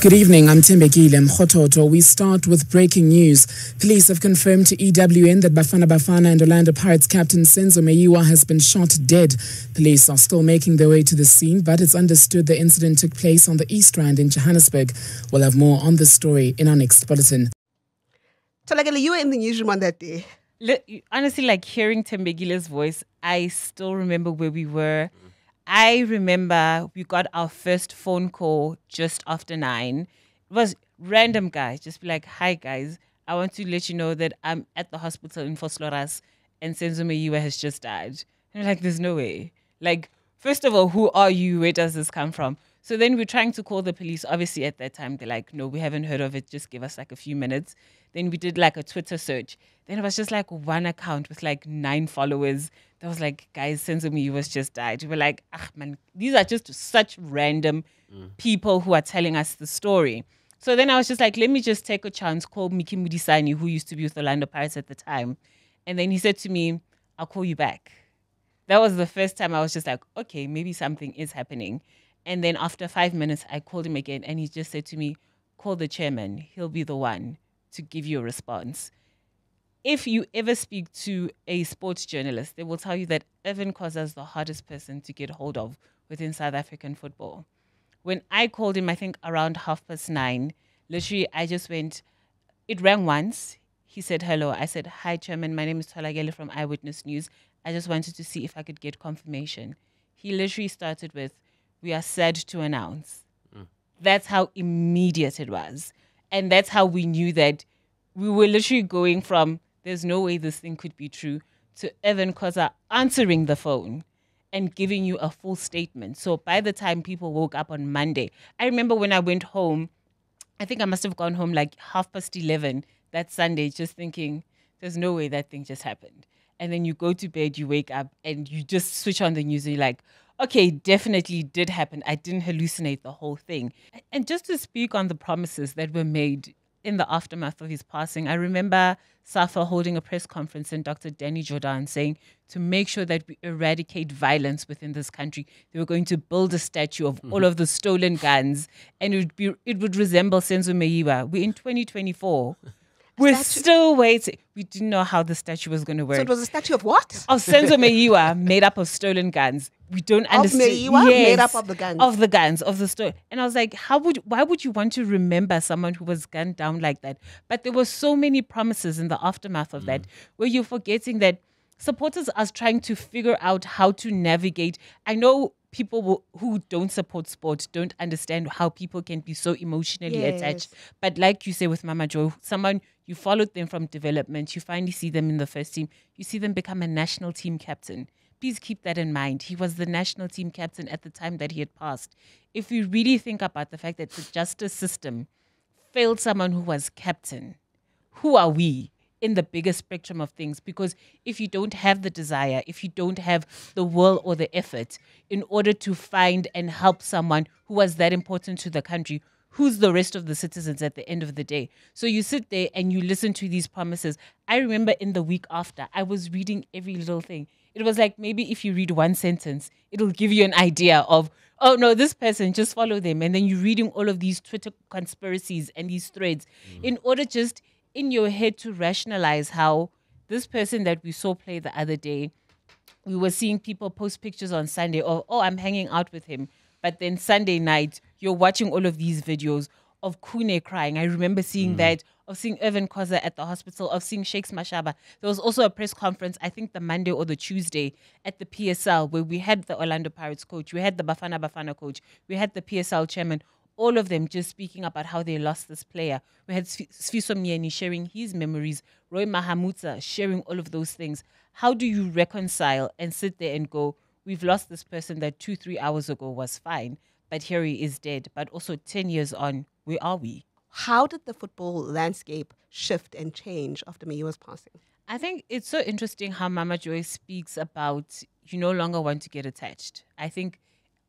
Good evening, I'm Tholakele Mnganga. We start with breaking news. Police have confirmed to EWN that Bafana Bafana and Orlando Pirates captain Senzo Meyiwa has been shot dead. Police are still making their way to the scene, but it's understood the incident took place on the East Rand in Johannesburg. We'll have more on this story in our next bulletin. Tholakele, you were in the newsroom on that day. Honestly, like hearing Thembekele's voice, I still remember where we were. I remember we got our first phone call just after 9. It was random guy, just be like, "Hi guys, I want to let you know that I'm at the hospital in Vosloorus and Senzo Meyiwa has just died." And I'm like, there's no way. Like, first of all, who are you? Where does this come from? So then we're trying to call the police. Obviously at that time, they're like, no, we haven't heard of it. Just give us like a few minutes. Then we did like a Twitter search. Then it was just like one account with like 9 followers. That was like, guys, Senzo Meyiwa just died. We were like, man, these are just such random people who are telling us the story. So then I was just like, let me just take a chance, call Miki Mudisani, who used to be with Orlando Pirates at the time. And then he said to me, I'll call you back. That was the first time I was just like, okay, maybe something is happening. And then after 5 minutes, I called him again and he just said to me, call the chairman. He'll be the one to give you a response. If you ever speak to a sports journalist, they will tell you that Evan Khoza is the hardest person to get hold of within South African football. When I called him, I think around 9:30, literally I just went, it rang once. He said, hello. I said, hi, Chairman. My name is Tholakele from Eyewitness News. I just wanted to see if I could get confirmation. He literally started with, we are sad to announce. That's how immediate it was. And that's how we knew that we were literally going from, there's no way this thing could be true, to Evan Khoza answering the phone and giving you a full statement. So by the time people woke up on Monday, I remember when I went home, I think I must have gone home like 11:30 that Sunday, just thinking, there's no way that thing just happened. And then you go to bed, you wake up, and you just switch on the news and you're like, okay, definitely did happen. I didn't hallucinate the whole thing. And just to speak on the promises that were made in the aftermath of his passing, I remember Safa holding a press conference and Dr. Danny Jordan saying to make sure that we eradicate violence within this country, they were going to build a statue of all of the stolen guns and it would resemble Senzo Meyiwa. We're in 2024. We're still waiting. We didn't know how the statue was going to work. So it was a statue of what? Of Senzo Meyiwa, made up of stolen guns. We don't understand. Of Meyiwa, made up of the guns. Of the guns, of the stolen. And I was like, why would you want to remember someone who was gunned down like that? But there were so many promises in the aftermath of that, where you're forgetting that supporters are trying to figure out how to navigate. I know people who don't support sport don't understand how people can be so emotionally attached. But like you say with Mama Joe, someone, you followed them from development, you finally see them in the first team, you see them become a national team captain. Please keep that in mind. He was the national team captain at the time that he had passed. If we really think about the fact that the justice system failed someone who was captain, who are we in the bigger spectrum of things? Because if you don't have the desire, if you don't have the will or the effort in order to find and help someone who was that important to the country, who's the rest of the citizens at the end of the day? So you sit there and you listen to these promises. I remember in the week after, I was reading every little thing. It was like maybe if you read one sentence, it'll give you an idea of, oh no, this person, just follow them. And then you're reading all of these Twitter conspiracies and these threads in order just in your head to rationalize how this person that we saw play the other day, we were seeing people post pictures on Sunday of, oh, I'm hanging out with him. But then Sunday night, you're watching all of these videos of Kune crying. I remember seeing that, of seeing Evan Khoza at the hospital, of seeing Shakes Mashaba. There was also a press conference, I think the Monday or the Tuesday at the PSL, where we had the Orlando Pirates coach, we had the Bafana coach, we had the PSL chairman, all of them just speaking about how they lost this player. We had Sfiso Myeni sharing his memories, Roy Mahamutsa sharing all of those things. How do you reconcile and sit there and go, we've lost this person that 2-3 hours ago was fine, but here he is dead. But also 10 years on, where are we? How did the football landscape shift and change after Meyiwa's passing? I think it's so interesting how Mama Joy speaks about you no longer want to get attached. I think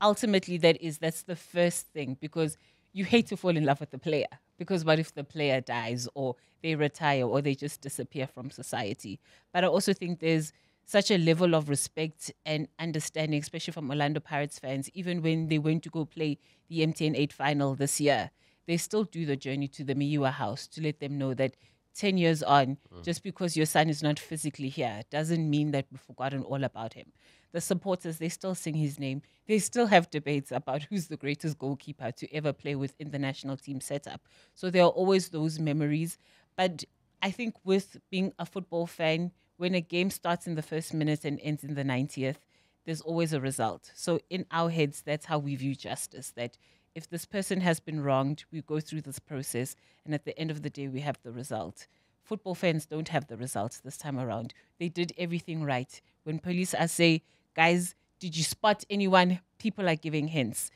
ultimately that's the first thing, because you hate to fall in love with the player, because what if the player dies or they retire or they just disappear from society? But I also think there's such a level of respect and understanding, especially from Orlando Pirates fans, even when they went to go play the MTN 8 final this year. they still do the journey to the Meyiwa house to let them know that 10 years on, just because your son is not physically here, doesn't mean that we've forgotten all about him. The supporters, they still sing his name. They still have debates about who's the greatest goalkeeper to ever play within the national team setup. So there are always those memories. But I think with being a football fan, when a game starts in the first minute and ends in the 90th, there's always a result. So in our heads, that's how we view justice, that if this person has been wronged, we go through this process, and at the end of the day, we have the result. Football fans don't have the results this time around. They did everything right. When police are saying, guys, did you spot anyone? People are giving hints.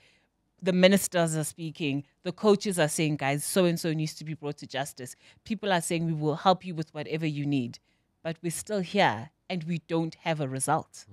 The ministers are speaking. The coaches are saying, guys, so-and-so needs to be brought to justice. People are saying, we will help you with whatever you need. But we're still here, and we don't have a result.